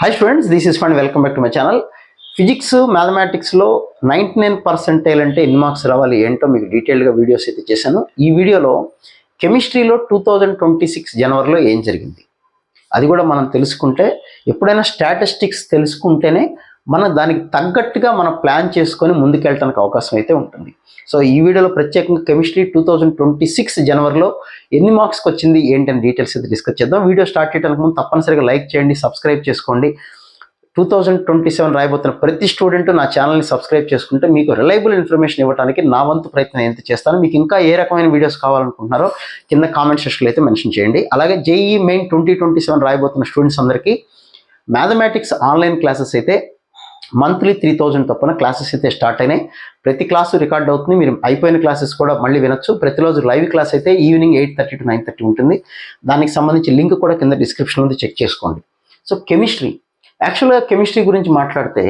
Hi students, this is fun. Welcome back to my channel. Physics మ్యాథమెటిక్స్లో 99% అంటే ఎన్ని marks రావాలి ఏంటో మీకు డీటెయిల్గా వీడియోస్ అయితే చేశాను. ఈ వీడియోలో కెమిస్ట్రీలో 2026 జనవరిలో ఏం జరిగింది అది కూడా మనం తెలుసుకుంటే, ఎప్పుడైనా స్టాటిస్టిక్స్ తెలుసుకుంటేనే మనం దానికి తగ్గట్టుగా మనం ప్లాన్ చేసుకొని ముందుకెళ్ళడానికి అవకాశం అయితే ఉంటుంది. సో ఈ వీడియోలో ప్రత్యేకంగా కెమిస్ట్రీ 2026 జనవరిలో ఎన్ని మార్క్స్కి వచ్చింది ఏంటని డీటెయిల్స్ అయితే డిస్కస్ చేద్దాం. వీడియో స్టార్ట్ చేయడానికి ముందు తప్పనిసరిగా లైక్ చేయండి, సబ్స్క్రైబ్ చేసుకోండి. 2027 రాయబోతున్న ప్రతి స్టూడెంట్ నా ఛానల్ని సబ్స్క్రైబ్ చేసుకుంటే మీకు రిలయబుల్ ఇన్ఫర్మేషన్ ఇవ్వడానికి నా వంతు ప్రయత్నం ఎంత చేస్తాను. మీకు ఇంకా ఏ రకమైన వీడియోస్ కావాలనుకుంటున్నారో కింద కామెంట్ సెక్షన్లో అయితే మెన్షన్ చేయండి. అలాగే జేఈఈ మెయిన్ 2027 రాయబోతున్న స్టూడెంట్స్ అందరికీ మ్యాథమెటిక్స్ ఆన్లైన్ క్లాసెస్ అయితే మంత్లీ 3000 తప్పున క్లాసెస్ అయితే స్టార్ట్ అయినాయి. ప్రతి క్లాసు రికార్డ్ అవుతుంది, మీరు అయిపోయిన క్లాసెస్ కూడా మళ్ళీ వినొచ్చు. ప్రతిరోజు లైవ్ క్లాస్ అయితే ఈవినింగ్ 8:30 to 9:30 ఉంటుంది. దానికి సంబంధించి లింక్ కూడా కింద డిస్క్రిప్షన్లో ఉంది, చెక్ చేసుకోండి. సో యాక్చువల్గా కెమిస్ట్రీ గురించి మాట్లాడితే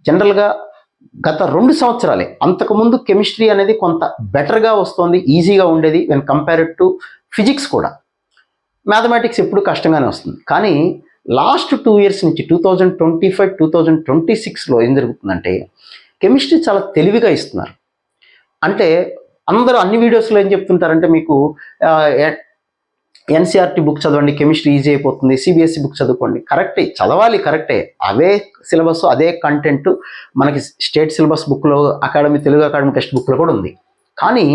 జనరల్గా గత 2 సంవత్సరాలే, అంతకుముందు కెమిస్ట్రీ అనేది కొంత బెటర్గా వస్తుంది, ఈజీగా ఉండేది వెన్ కంపేర్డ్ టు ఫిజిక్స్. కూడా మ్యాథమెటిక్స్ ఎప్పుడు కష్టంగానే వస్తుంది. కానీ లాస్ట్ 2 years నుంచి 2025, 2026లో ఏం జరుగుతుందంటే కెమిస్ట్రీ చాలా తెలివిగా ఇస్తున్నారు. అంటే అందరూ అన్ని వీడియోస్లో ఏం చెప్తుంటారంటే, మీకు ఎన్సీఆర్టీ బుక్ చదవండి, కెమిస్ట్రీ ఈజీ అయిపోతుంది, సిబిఎస్ఈ బుక్ చదువుకోండి. కరెక్టే, చదవాలి, కరెక్టే. అవే సిలబస్, అదే కంటెంట్ మనకి స్టేట్ సిలబస్ బుక్లో, తెలుగు అకాడమీ టెక్స్ట్ బుక్లో కూడా ఉంది. కానీ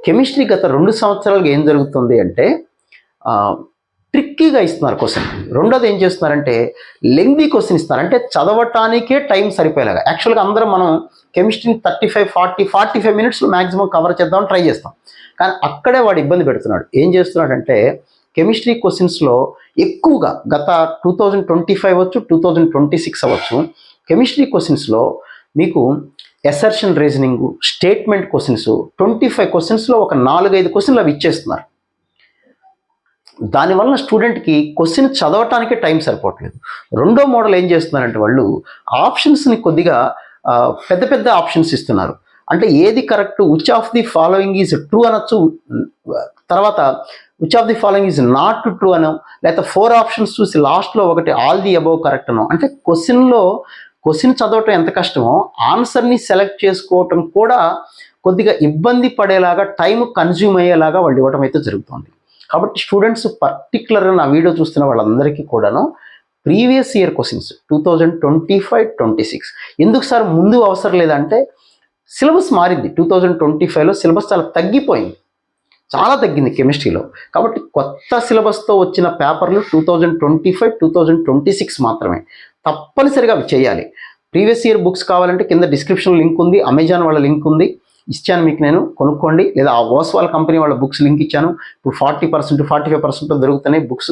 కెమిస్ట్రీ గత 2 సంవత్సరాలుగా ఏం జరుగుతుంది అంటే ట్రిక్కీగా ఇస్తున్నారు క్వశ్చన్. రెండోది ఏం చేస్తున్నారంటే లెంగ్దీ క్వశ్చన్ ఇస్తున్నారు, అంటే చదవటానికే టైం సరిపోయేలాగా. యాక్చువల్గా అందరం మనం కెమిస్ట్రీని 45 minutes మ్యాక్సిమం కవర్ చేద్దామని ట్రై చేస్తాం. కానీ అక్కడే వాడు ఇబ్బంది పెడుతున్నాడు. ఏం చేస్తున్నాడంటే కెమిస్ట్రీ క్వశ్చన్స్లో ఎక్కువగా గత 2025 అవ్వచ్చు, 2026 అవ్వచ్చు, కెమిస్ట్రీ క్వశ్చన్స్లో మీకు ఎసర్షన్ రీజనింగ్, స్టేట్మెంట్ క్వశ్చన్స్ 25 క్వశ్చన్స్లో ఒక 4-5 క్వశ్చన్లు అవి ఇచ్చేస్తున్నారు. దానివల్ల స్టూడెంట్కి క్వశ్చన్ చదవటానికే టైం సరిపోవట్లేదు. రెండో మోడల్ ఏం చేస్తున్నారంటే వాళ్ళు ఆప్షన్స్ని కొద్దిగా పెద్ద పెద్ద ఆప్షన్స్ ఇస్తున్నారు. అంటే ఏది correct, which of the following is true అనొచ్చు, తర్వాత which of the following is not true అనో, లేకపోతే 4 ఆప్షన్స్ చూసి లాస్ట్లో ఒకటి ఆల్ ది అబౌవ్ కరెక్ట్ అనో. అంటే క్వశ్చన్ చదవటం ఎంత కష్టమో ఆన్సర్ని సెలెక్ట్ చేసుకోవటం కూడా కొద్దిగా ఇబ్బంది పడేలాగా, టైం కన్జ్యూమ్ అయ్యేలాగా వాళ్ళు ఇవ్వటం అయితే జరుగుతుంది. కాబట్టి స్టూడెంట్స్ పర్టికులర్గా నా వీడియో చూస్తున్న వాళ్ళందరికీ కూడాను ప్రీవియస్ ఇయర్ క్వశ్చన్స్ 2025-26 ఎందుకు సార్ ముందు అవసరం లేదంటే సిలబస్ మారింది. 2025లో సిలబస్ చాలా తగ్గిపోయింది, చాలా తగ్గింది కెమిస్ట్రీలో. కాబట్టి కొత్త సిలబస్తో వచ్చిన పేపర్లు 2025, 2026 మాత్రమే. తప్పనిసరిగా అవి చేయాలి. ప్రీవియస్ ఇయర్ బుక్స్ కావాలంటే కింద డిస్క్రిప్షన్ లింక్ ఉంది, అమెజాన్ వాళ్ళ లింక్ ఉంది, ఇచ్చాను మీకు, నేను కొనుక్కోండి. లేదా ఆ ఓస్వాల్ కంపెనీ వాళ్ళ బుక్స్ లింక్ ఇచ్చాను. ఇప్పుడు 40%, 45% దొరుకుతున్నాయి బుక్స్.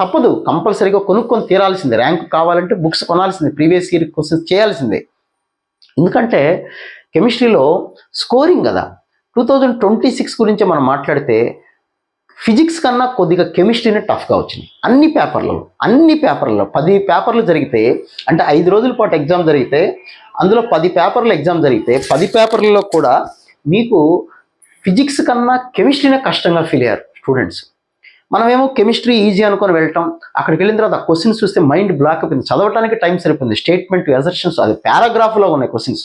తప్పదు, కంపల్సరీగా కొనుక్కొని తీరాల్సిందే. ర్యాంక్ కావాలంటే బుక్స్ కొనాల్సిందే, ప్రీవియస్ ఇయర్ క్వశ్చన్స్ చేయాల్సిందే. ఎందుకంటే కెమిస్ట్రీలో స్కోరింగ్ కదా. 2026 గురించి మనం మాట్లాడితే ఫిజిక్స్ కన్నా కొద్దిగా కెమిస్ట్రీనే టఫ్గా వచ్చినాయి. అన్ని పేపర్లలో 10 పేపర్లు జరిగితే, అంటే 5 రోజుల పాటు ఎగ్జామ్ జరిగితే అందులో 10 పేపర్ల ఎగ్జామ్ జరిగితే 10 పేపర్లలో కూడా మీకు ఫిజిక్స్ కన్నా కెమిస్ట్రీనే కష్టంగా ఫీల్ అయ్యారు స్టూడెంట్స్. మనమేమో కెమిస్ట్రీ ఈజీ అనుకొని వెళ్ళటం, అక్కడికి వెళ్ళిన తర్వాత క్వశ్చన్స్ చూస్తే మైండ్ బ్లాక్ అయిపోయింది, చదవటానికి టైం సరిపోయింది. స్టేట్మెంట్, ఎసర్షన్స్, అది పారాగ్రాఫ్లో ఉన్నాయి క్వశ్చన్స్.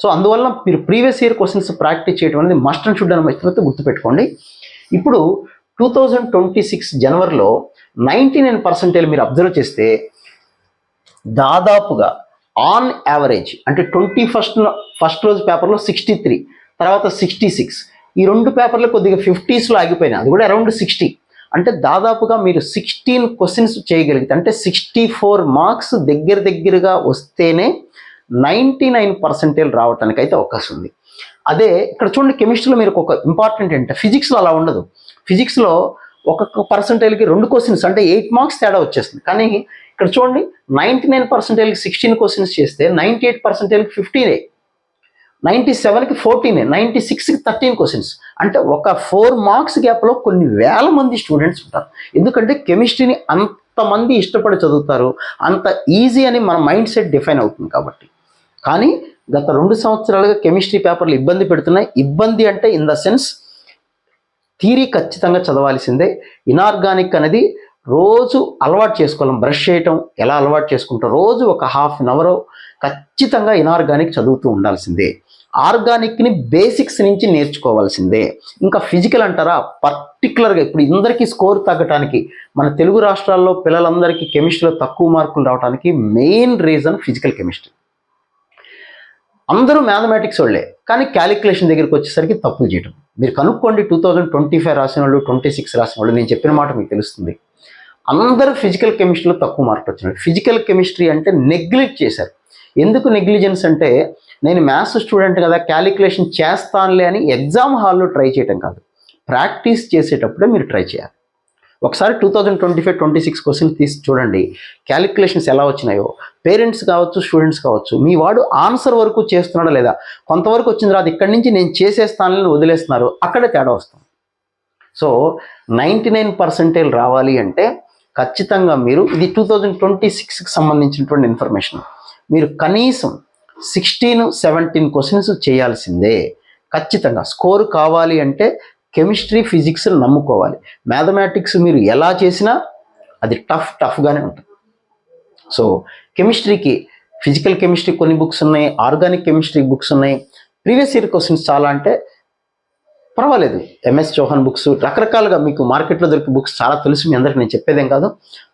సో అందువల్ల మీరు ప్రీవియస్ ఇయర్ క్వశ్చన్స్ ప్రాక్టీస్ చేయడం అనేది మస్ట్ అండ్ షుడ్ అని అయితే గుర్తుపెట్టుకోండి. ఇప్పుడు 2026 జనవరిలో 99% మీరు అబ్జర్వ్ చేస్తే దాదాపుగా ఆన్ యావరేజ్, అంటే 21st రోజు పేపర్లో 63, తర్వాత 66, ఈ 2 పేపర్లు కొద్దిగా 50sలో ఆగిపోయినాయి, అది కూడా అరౌండ్ 60. అంటే దాదాపుగా మీరు 16 క్వశ్చన్స్ చేయగలిగితే, అంటే 64 మార్క్స్ దగ్గరగా వస్తేనే 99% రావటానికి అయితే అవకాశం ఉంది. అదే ఇక్కడ చూడండి, కెమిస్ట్రీలో మీరు ఒక ఇంపార్టెంట్ ఏంటంటే ఫిజిక్స్లో అలా ఉండదు. ఫిజిక్స్లో ఒక్కొక్క పర్సెంటేజ్కి 2 క్వశ్చన్స్, అంటే 8 మార్క్స్ తేడా వచ్చేస్తుంది. కానీ ఇక్కడ చూడండి, 99%కి 16 క్వశ్చన్స్ చేస్తే 98%కి 15, 97కి 14, 96కి 13 క్వశ్చన్స్. అంటే ఒక 4 మార్క్స్ గ్యాప్లో కొన్ని వేల మంది స్టూడెంట్స్ ఉంటారు. ఎందుకంటే కెమిస్ట్రీని అంతమంది ఇష్టపడి చదువుతారు, అంత ఈజీ అని మన మైండ్ సెట్ డిఫైన్ అవుతుంది కాబట్టి. కానీ గత 2 సంవత్సరాలుగా కెమిస్ట్రీ పేపర్లు ఇబ్బంది పెడుతున్నాయి. ఇబ్బంది అంటే ఇన్ ద సెన్స్ థియరీ ఖచ్చితంగా చదవాల్సిందే. ఇనార్గానిక్ అనేది రోజు అలవాటు చేసుకోవాలి. బ్రష్ చేయటం ఎలా అలవాటు చేసుకుంటాం, రోజు ఒక హాఫ్ అన్ అవర్ ఖచ్చితంగా ఇనార్గానిక్ చదువుతూ ఉండాల్సిందే. ఆర్గానిక్ని బేసిక్స్ నుంచి నేర్చుకోవాల్సిందే. ఇంకా ఫిజికల్ అంటారా, పర్టికులర్గా ఇప్పుడు ఇందరికీ స్కోర్ తగ్గటానికి, మన తెలుగు రాష్ట్రాల్లో పిల్లలందరికీ కెమిస్ట్రీలో తక్కువ మార్కులు రావడానికి మెయిన్ రీజన్ ఫిజికల్ కెమిస్ట్రీ. అందరూ మ్యాథమెటిక్స్ వాళ్ళే, కానీ క్యాలిక్యులేషన్ దగ్గరికి వచ్చేసరికి తప్పులు చేయటం. మీరు కనుక్కోండి, 2025 రాసిన వాళ్ళు, 26 రాసిన వాళ్ళు, నేను చెప్పిన మాట మీకు తెలుస్తుంది. అందరూ ఫిజికల్ కెమిస్ట్రీలో తక్కువ మార్కులు వచ్చినాయి. ఫిజికల్ కెమిస్ట్రీ అంటే నెగ్లెక్ట్ చేశారు. ఎందుకు నెగ్లిజెన్స్ అంటే, నేను మ్యాథ్స్ స్టూడెంట్ కదా, క్యాలిక్యులేషన్ చేస్తానులే అని ఎగ్జామ్ హాల్లో ట్రై చేయటం కాదు, ప్రాక్టీస్ చేసేటప్పుడే మీరు ట్రై చేయాలి. ఒకసారి 2025-26 క్వశ్చన్ తీసి చూడండి, క్యాలిక్యులేషన్స్ ఎలా వచ్చినాయో. పేరెంట్స్ కావచ్చు, స్టూడెంట్స్ కావచ్చు, మీ వాడు ఆన్సర్ వరకు చేస్తున్నాడా లేదా, కొంతవరకు వచ్చిన తర్వాత ఇక్కడి నుంచి నేను చేసేస్తానని వదిలేస్తున్నారు, అక్కడే తేడా వస్తుంది. సో 99% రావాలి అంటే ఖచ్చితంగా మీరు, ఇది 2026కి సంబంధించినటువంటి ఇన్ఫర్మేషన్, మీరు కనీసం 16-17 క్వశ్చన్స్ చేయాల్సిందే. ఖచ్చితంగా స్కోర్ కావాలి అంటే కెమిస్ట్రీ, ఫిజిక్స్ నమ్ముకోవాలి. మ్యాథమెటిక్స్ మీరు ఎలా చేసినా అది టఫ్గానే ఉంటుంది. సో కెమిస్ట్రీకి ఫిజికల్ కెమిస్ట్రీ కొన్ని బుక్స్ ఉన్నాయి, ఆర్గానిక్ కెమిస్ట్రీ బుక్స్ ఉన్నాయి. ప్రీవియస్ ఇయర్ క్వశ్చన్స్ చాలా అంటే పర్వాలేదు, ఎంఎస్ చౌహాన్ బుక్స్ రకరకాలుగా మీకు మార్కెట్లో దొరికే బుక్స్ చాలా తెలుసు, మీ అందరికి నేను చెప్పేదేం కాదు.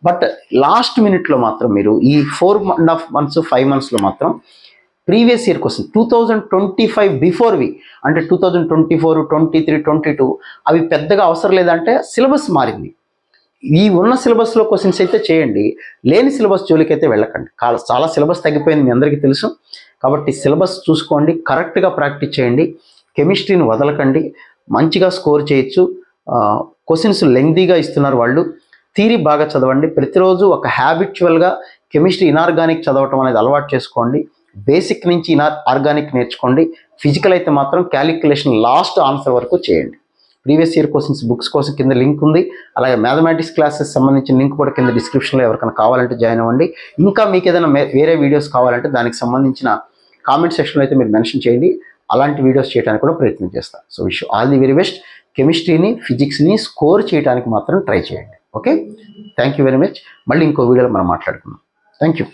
బట్ లాస్ట్ మినిట్లో మాత్రం మీరు ఈ 4.5 months 5 monthsలో మాత్రం ప్రీవియస్ ఇయర్ క్వశ్చన్ 2025 బిఫోర్వి, అంటే 2024, 23, 22 అవి పెద్దగా అవసరం లేదంటే సిలబస్ మారింది. ఈ ఉన్న సిలబస్లో క్వశ్చన్స్ అయితే చేయండి, లేని సిలబస్ జోలికైతే వెళ్ళకండి. చాలా సిలబస్ తగ్గిపోయింది, మీ అందరికీ తెలుసు. కాబట్టి సిలబస్ చూసుకోండి, కరెక్ట్గా ప్రాక్టీస్ చేయండి, కెమిస్ట్రీని వదలకండి, మంచిగా స్కోర్ చేయొచ్చు. క్వశ్చన్స్ లెంగ్తీగా ఇస్తున్నారు వాళ్ళు. థియరీ బాగా చదవండి, ప్రతిరోజు ఒక హ్యాబిచువల్గా కెమిస్ట్రీ ఇనార్గానిక్ చదవటం అనేది అలవాటు చేసుకోండి. బేసిక్ నుంచి ఆర్గానిక్ నేర్చుకోండి. ఫిజికల్ అయితే మాత్రం క్యాలిక్యులేషన్ లాస్ట్ ఆన్సర్ వరకు చేయండి. ప్రీవియస్ ఇయర్ క్వశ్చన్స్ బుక్స్ కోసం కింద లింక్ ఉంది, అలాగే మ్యాథమెటిక్స్ క్లాసెస్ సంబంధించిన లింక్ కూడా కింద డిస్క్రిప్షన్లో ఎవరికైనా కావాలంటే జాయిన్ అవ్వండి. ఇంకా మీకు ఏదైనా వేరే వీడియోస్ కావాలంటే దానికి సంబంధించిన కామెంట్ సెక్షన్లో అయితే మీరు మెన్షన్ చేయండి, అలాంటి వీడియోస్ చేయడానికి కూడా ప్రయత్నం చేస్తాను. So wish all the very best. కెమిస్ట్రీని, ఫిజిక్స్ని స్కోర్ చేయడానికి మాత్రం ట్రై చేయండి. Okay, thank you very much. మళ్ళీ ఇంకో వీడియోలో మనం మాట్లాడుకుందాం. Thank you.